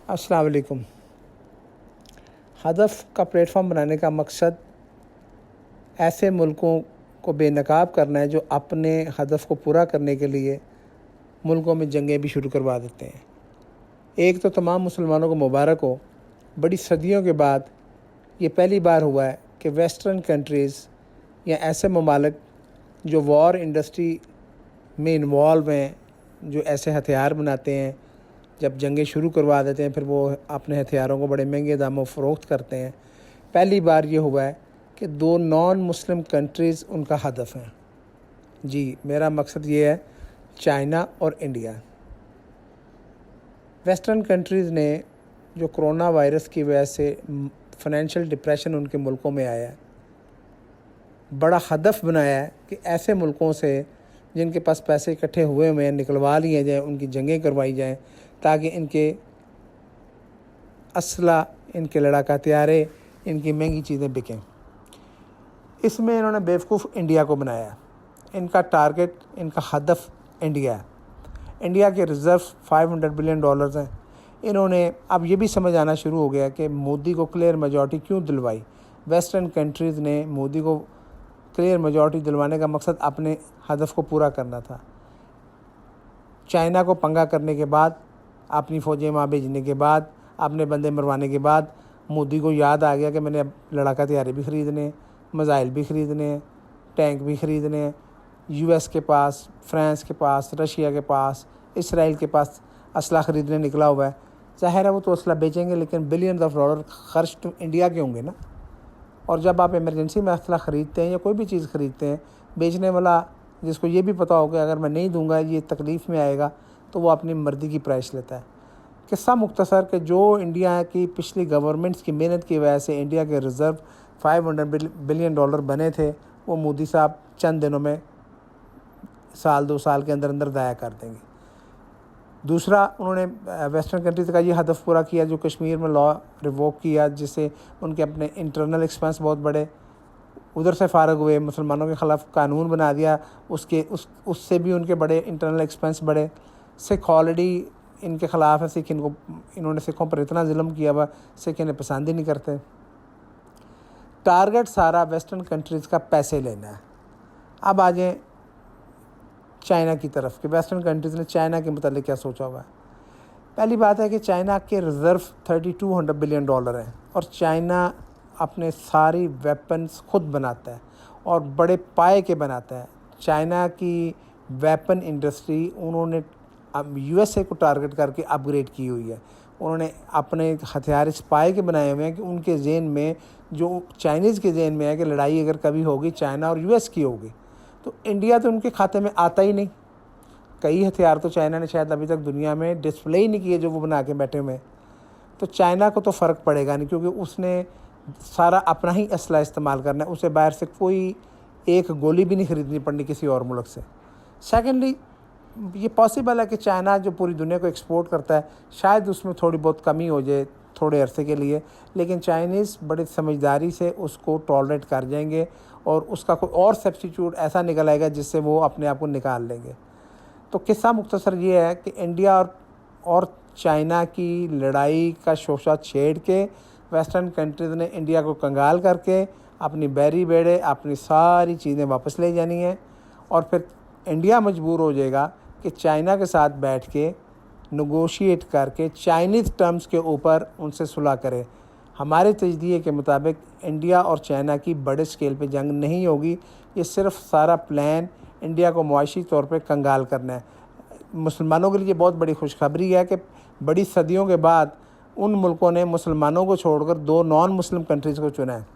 अस्सलाम वालेकुम। हदफ़ का प्लेटफॉर्म बनाने का मकसद ऐसे मुल्कों को बेनकाब करना है जो अपने हदफ़ को पूरा करने के लिए मुल्कों में जंगें भी शुरू करवा देते हैं। एक तो तमाम मुसलमानों को मुबारक हो, बड़ी सदियों के बाद ये पहली बार हुआ है कि वेस्टर्न कंट्रीज़ या ऐसे ममालिक जो वॉर इंडस्ट्री में इन्वॉल्व हैं, जो ऐसे हथियार बनाते हैं, जब जंगें शुरू करवा देते हैं फिर वो अपने हथियारों को बड़े महंगे दामों फ़रोख्त करते हैं। पहली बार ये हुआ है कि दो नॉन मुस्लिम कंट्रीज़ उनका हदफ हैं। जी, मेरा मकसद ये है चाइना और इंडिया। वेस्टर्न कंट्रीज़ ने जो कोरोना वायरस की वजह से फ़ाइनेंशियल डिप्रेशन उनके मुल्कों में आया है, बड़ा हदफ बनाया है कि ऐसे मुल्कों से जिनके पास पैसे इकट्ठे हुए हैं निकलवा लिए जाएँ, उनकी जंगें करवाई जाएँ ताकि इनके असला, इनके लड़ाका हथियारें, इनकी महंगी चीज़ें बिकें। इसमें इन्होंने बेवकूफ़ इंडिया को बनाया। इनका टारगेट, इनका हदफ इंडिया है। इंडिया के रिज़र्व $500 बिलियन हैं। इन्होंने अब ये भी समझ आना शुरू हो गया कि मोदी को क्लियर मेजॉरिटी क्यों दिलवाई। वेस्टर्न कंट्रीज़ ने मोदी को क्लियर मेजॉरिटी दिलवाने का मकसद अपने हदफ को पूरा करना था। चाइना को पंगा करने के बाद, अपनी फ़ौजें वहाँ भेजने के बाद, अपने बंदे मरवाने के बाद मोदी को याद आ गया कि मैंने अब लड़ाका हथियारे भी ख़रीदने हैं, मिसाइल भी ख़रीदने हैं, टैंक भी ख़रीदने हैं। यूएस के पास, फ्रांस के पास, रशिया के पास, इसराइल के पास असला ख़रीदने निकला हुआ है। ज़ाहिर है वो तो असला बेचेंगे, लेकिन बिलियन ऑफ डॉलर खर्च तो इंडिया के होंगे ना। और जब आप इमरजेंसी में असला ख़रीदते हैं या कोई भी चीज़ ख़रीदते हैं, बेचने वाला जिसको ये भी पता होगा अगर मैं नहीं दूंगा ये तकलीफ़ में आएगा, तो वो अपनी मर्ज़ी की प्राइस लेता है। किस्सा मुख्तसर के जो इंडिया की पिछली गवर्नमेंट्स की मेहनत की वजह से इंडिया के रिज़र्व $500 बिलियन बने थे, वो मोदी साहब चंद दिनों में, साल 2 साल के अंदर अंदर ज़ाया कर देंगे। दूसरा, उन्होंने वेस्टर्न कंट्रीज़ का ये हदफ पूरा किया जो कश्मीर में लॉ रिवोक किया, जिससे उनके अपने इंटरनल एक्सपेंस बहुत बढ़े। उधर से फ़ारग हुए, मुसलमानों के ख़िलाफ़ कानून बना दिया, उससे भी उनके बड़े इंटरनल एक्सपेंस बढ़े। सिख ऑलरेडी इनके ख़िलाफ़ है, सिख इन्होंने सिखों पर इतना जुल्म किया हुआ, सिख इन्हें पसंद ही नहीं करते। टारगेट सारा वेस्टर्न कंट्रीज़ का पैसे लेना है। अब आ जाएँ चाइना की तरफ कि वेस्टर्न कंट्रीज़ ने चाइना के मतलब क्या सोचा हुआ है। पहली बात है कि चाइना के रिज़र्व $3200 बिलियन हैं और चाइना अपने सारी वेपन्स खुद बनाता है और बड़े पाए के बनाता है। चाइना की वेपन इंडस्ट्री उन्होंने अब यूएसए को टारगेट करके अपग्रेड की हुई है। उन्होंने अपने हथियार इस पाए के बनाए हुए हैं कि उनके ज़हन में, जो चाइनीज़ के ज़हन में है कि लड़ाई अगर कभी होगी चाइना और यूएस की होगी, तो इंडिया तो उनके खाते में आता ही नहीं। कई हथियार तो चाइना ने शायद अभी तक दुनिया में डिस्प्ले ही नहीं किए जो वो बना के बैठे हुए हैं। तो चाइना को तो फ़र्क पड़ेगा नहीं, क्योंकि उसने सारा अपना ही असला इस्तेमाल करना है। उसे बाहर से कोई एक गोली भी नहीं ख़रीदनी पड़नी किसी और मुल्क से। सेकेंडली, ये पॉसिबल है कि चाइना जो पूरी दुनिया को एक्सपोर्ट करता है, शायद उसमें थोड़ी बहुत कमी हो जाए थोड़े अरसे के लिए, लेकिन चाइनीज़ बड़ी समझदारी से उसको टॉलरेट कर जाएंगे और उसका कोई और सब्स्टिट्यूट ऐसा निकल आएगा जिससे वो अपने आप को निकाल लेंगे। तो किस्सा मुख्तसर ये है कि इंडिया और चाइना की लड़ाई का शोशा छेड़ के वेस्टर्न कंट्रीज़ ने इंडिया को कंगाल करके अपनी बैरी बेड़े, अपनी सारी चीज़ें वापस ले जानी है और फिर इंडिया मजबूर हो जाएगा कि चाइना के साथ बैठ के नेगोशिएट करके चाइनीज़ टर्म्स के ऊपर उनसे सुलह करे। हमारे तजदिए के मुताबिक इंडिया और चाइना की बड़े स्केल पे जंग नहीं होगी। ये सिर्फ सारा प्लान इंडिया को मुआशी तौर पे कंगाल करना है। मुसलमानों के लिए बहुत बड़ी खुशखबरी है कि बड़ी सदियों के बाद उन मुल्कों ने मुसलमानों को छोड़कर दो नॉन मुस्लिम कंट्रीज़ को चुना है।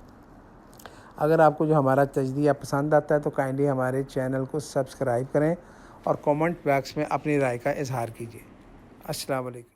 अगर आपको जो हमारा तजदिया पसंद आता है तो काइंडली हमारे चैनल को सब्सक्राइब करें और कमेंट बॉक्स में अपनी राय का इजहार कीजिए। अस्सलाम वालेकुम।